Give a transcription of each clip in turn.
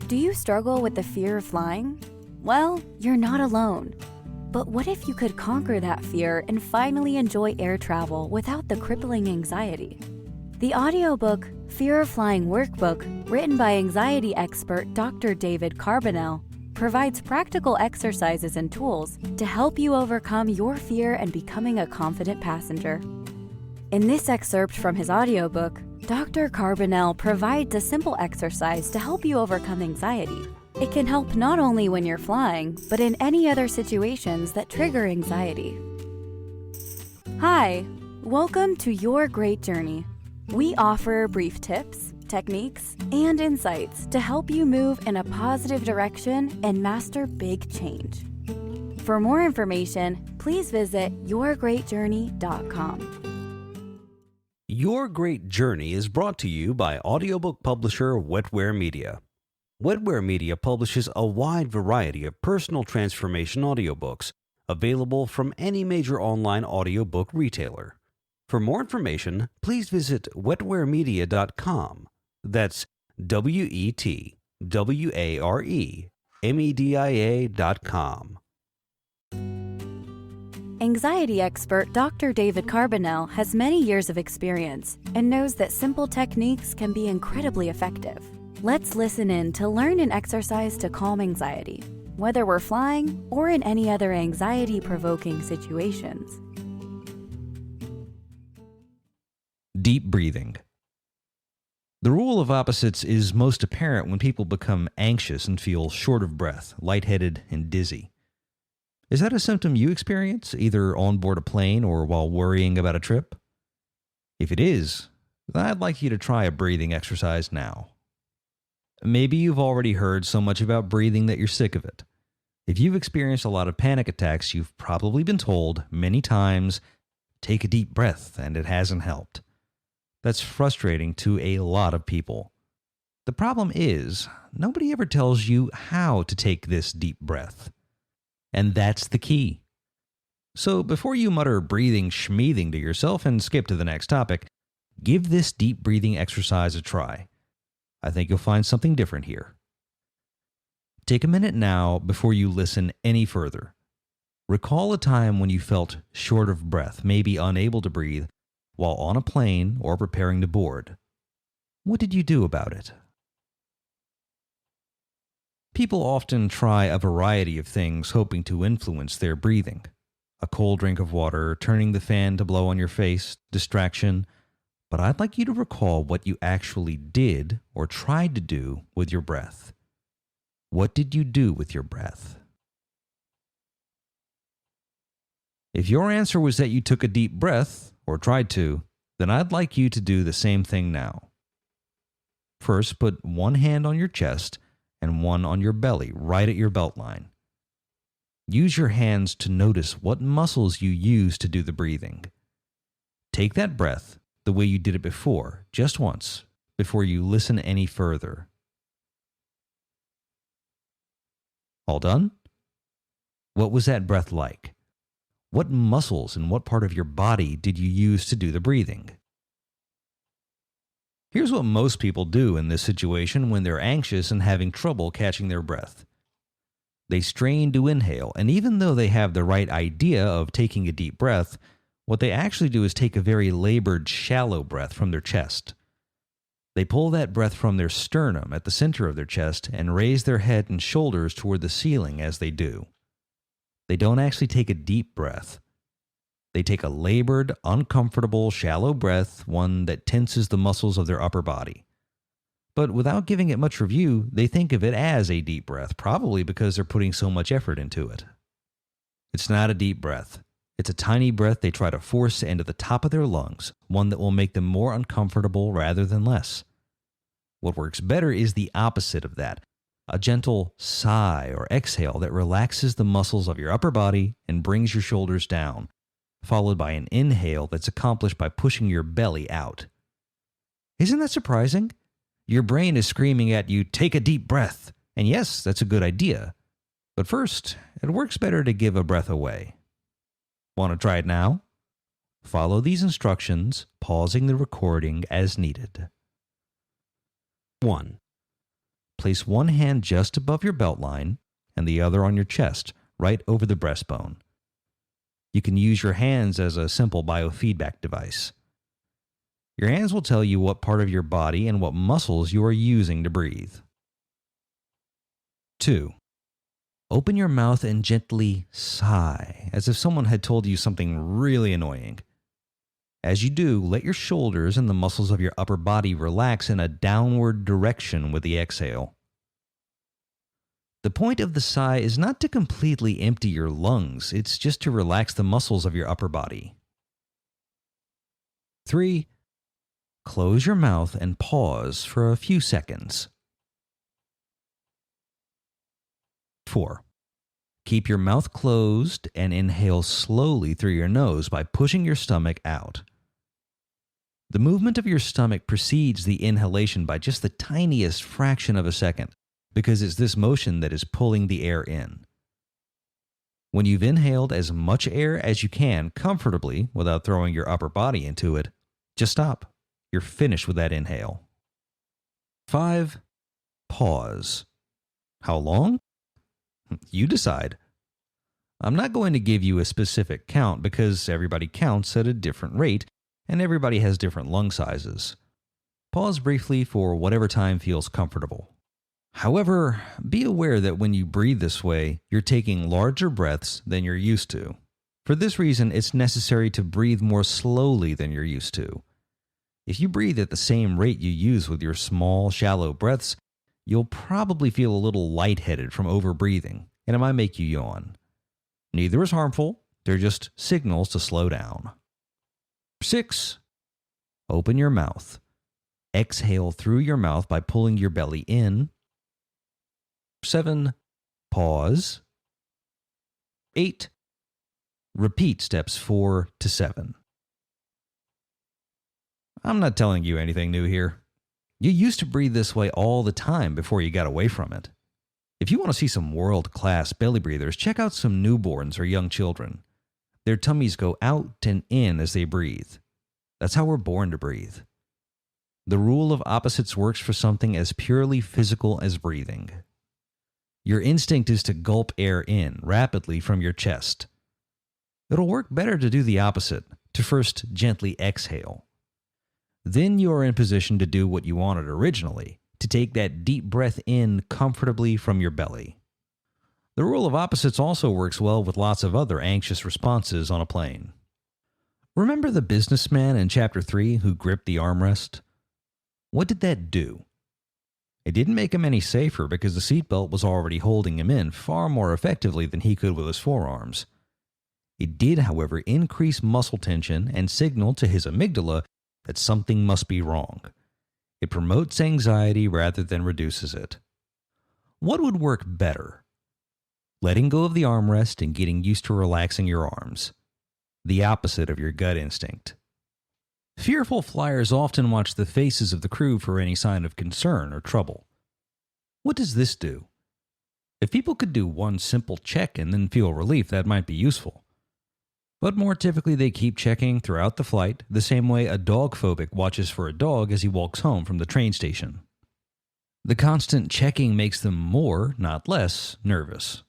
Do you struggle with the fear of flying? Well, you're not alone. But what if you could conquer that fear and finally enjoy air travel without the crippling anxiety? The audiobook Fear of Flying Workbook, written by anxiety expert Dr. David Carbonell, provides practical exercises and tools to help you overcome your fear and becoming a confident passenger. In this excerpt from his audiobook, Dr. Carbonell provides a simple exercise to help you overcome anxiety. It can help not only when you're flying, but in any other situations that trigger anxiety. Hi, welcome to Your Great Journey. We offer brief tips, techniques, and insights to help you move in a positive direction and master big change. For more information, please visit yourgreatjourney.com. Your Great Journey is brought to you by audiobook publisher Wetware Media. Wetware Media publishes a wide variety of personal transformation audiobooks available from any major online audiobook retailer. For more information, please visit wetwaremedia.com. That's WETWAREMEDIA.com. Anxiety expert Dr. David Carbonell has many years of experience and knows that simple techniques can be incredibly effective. Let's listen in to learn an exercise to calm anxiety, whether we're flying or in any other anxiety-provoking situations. Deep breathing. The rule of opposites is most apparent when people become anxious and feel short of breath, lightheaded, and dizzy. Is that a symptom you experience, either on board a plane or while worrying about a trip? If it is, I'd like you to try a breathing exercise now. Maybe you've already heard so much about breathing that you're sick of it. If you've experienced a lot of panic attacks, you've probably been told many times, take a deep breath, and it hasn't helped. That's frustrating to a lot of people. The problem is, nobody ever tells you how to take this deep breath. And that's the key. So before you mutter breathing schmeething to yourself and skip to the next topic, give this deep breathing exercise a try. I think you'll find something different here. Take a minute now before you listen any further. Recall a time when you felt short of breath, maybe unable to breathe, while on a plane or preparing to board. What did you do about it? People often try a variety of things hoping to influence their breathing. A cold drink of water, turning the fan to blow on your face, distraction. But I'd like you to recall what you actually did or tried to do with your breath. What did you do with your breath? If your answer was that you took a deep breath, or tried to, then I'd like you to do the same thing now. First, put one hand on your chest and one on your belly, right at your belt line. Use your hands to notice what muscles you use to do the breathing. Take that breath the way you did it before, just once, before you listen any further. All done? What was that breath like? What muscles and what part of your body did you use to do the breathing? Here's what most people do in this situation when they're anxious and having trouble catching their breath. They strain to inhale, and even though they have the right idea of taking a deep breath, what they actually do is take a very labored, shallow breath from their chest. They pull that breath from their sternum at the center of their chest and raise their head and shoulders toward the ceiling as they do. They don't actually take a deep breath. They take a labored, uncomfortable, shallow breath, one that tenses the muscles of their upper body. But without giving it much review, they think of it as a deep breath, probably because they're putting so much effort into it. It's not a deep breath. It's a tiny breath they try to force into the top of their lungs, one that will make them more uncomfortable rather than less. What works better is the opposite of that. A gentle sigh or exhale that relaxes the muscles of your upper body and brings your shoulders down, followed by an inhale that's accomplished by pushing your belly out. Isn't that surprising? Your brain is screaming at you, take a deep breath. And yes, that's a good idea. But first, it works better to give a breath away. Want to try it now? Follow these instructions, pausing the recording as needed. 1. place one hand just above your belt line and the other on your chest, right over the breastbone. You can use your hands as a simple biofeedback device. Your hands will tell you what part of your body and what muscles you are using to breathe. 2. Open your mouth and gently sigh, as if someone had told you something really annoying. As you do, let your shoulders and the muscles of your upper body relax in a downward direction with the exhale. The point of the sigh is not to completely empty your lungs, it's just to relax the muscles of your upper body. 3. Close your mouth and pause for a few seconds. 4. Keep your mouth closed and inhale slowly through your nose by pushing your stomach out. The movement of your stomach precedes the inhalation by just the tiniest fraction of a second, because it's this motion that is pulling the air in. When you've inhaled as much air as you can comfortably without throwing your upper body into it, just stop. You're finished with that inhale. 5. Pause. How long? You decide. I'm not going to give you a specific count because everybody counts at a different rate and everybody has different lung sizes. Pause briefly for whatever time feels comfortable. However, be aware that when you breathe this way, you're taking larger breaths than you're used to. For this reason, it's necessary to breathe more slowly than you're used to. If you breathe at the same rate you use with your small, shallow breaths, you'll probably feel a little lightheaded from overbreathing, and it might make you yawn. Neither is harmful, they're just signals to slow down. 6. Open your mouth. Exhale through your mouth by pulling your belly in. 7. Pause. 8. Repeat steps 4 to 7. I'm not telling you anything new here. You used to breathe this way all the time before you got away from it. If you want to see some world-class belly breathers, check out some newborns or young children. Their tummies go out and in as they breathe. That's how we're born to breathe. The rule of opposites works for something as purely physical as breathing. Your instinct is to gulp air in rapidly from your chest. It'll work better to do the opposite, to first gently exhale. Then you are in position to do what you wanted originally, to take that deep breath in comfortably from your belly. The rule of opposites also works well with lots of other anxious responses on a plane. Remember the businessman in Chapter 3 who gripped the armrest? What did that do? It didn't make him any safer because the seatbelt was already holding him in far more effectively than he could with his forearms. It did, however, increase muscle tension and signal to his amygdala that something must be wrong. It promotes anxiety rather than reduces it. What would work better? Letting go of the armrest and getting used to relaxing your arms. The opposite of your gut instinct. Fearful flyers often watch the faces of the crew for any sign of concern or trouble. What does this do? If people could do one simple check and then feel relief, that might be useful. But more typically, they keep checking throughout the flight, the same way a dog phobic watches for a dog as he walks home from the train station. The constant checking makes them more, not less, nervous.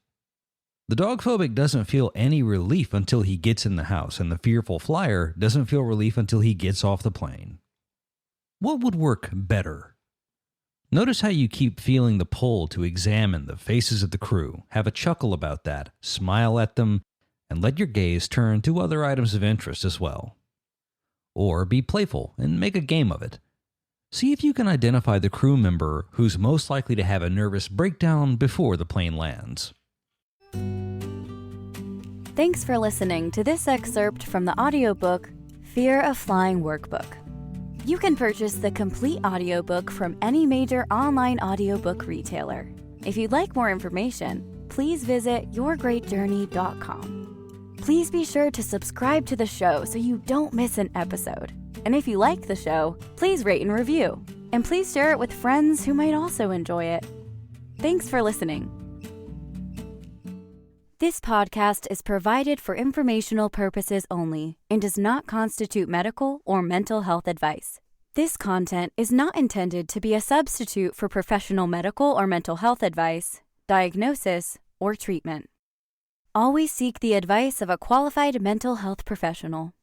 The dog phobic doesn't feel any relief until he gets in the house, and the fearful flyer doesn't feel relief until he gets off the plane. What would work better? Notice how you keep feeling the pull to examine the faces of the crew, have a chuckle about that, smile at them, and let your gaze turn to other items of interest as well. Or be playful and make a game of it. See if you can identify the crew member who's most likely to have a nervous breakdown before the plane lands. Thanks for listening to this excerpt from the audiobook Fear of Flying Workbook. You can purchase the complete audiobook from any major online audiobook retailer. If you'd like more information, please visit yourgreatjourney.com. Please be sure to subscribe to the show so you don't miss an episode. And if you like the show, please rate and review. And please share it with friends who might also enjoy it. Thanks for listening. This podcast is provided for informational purposes only and does not constitute medical or mental health advice. This content is not intended to be a substitute for professional medical or mental health advice, diagnosis, or treatment. Always seek the advice of a qualified mental health professional.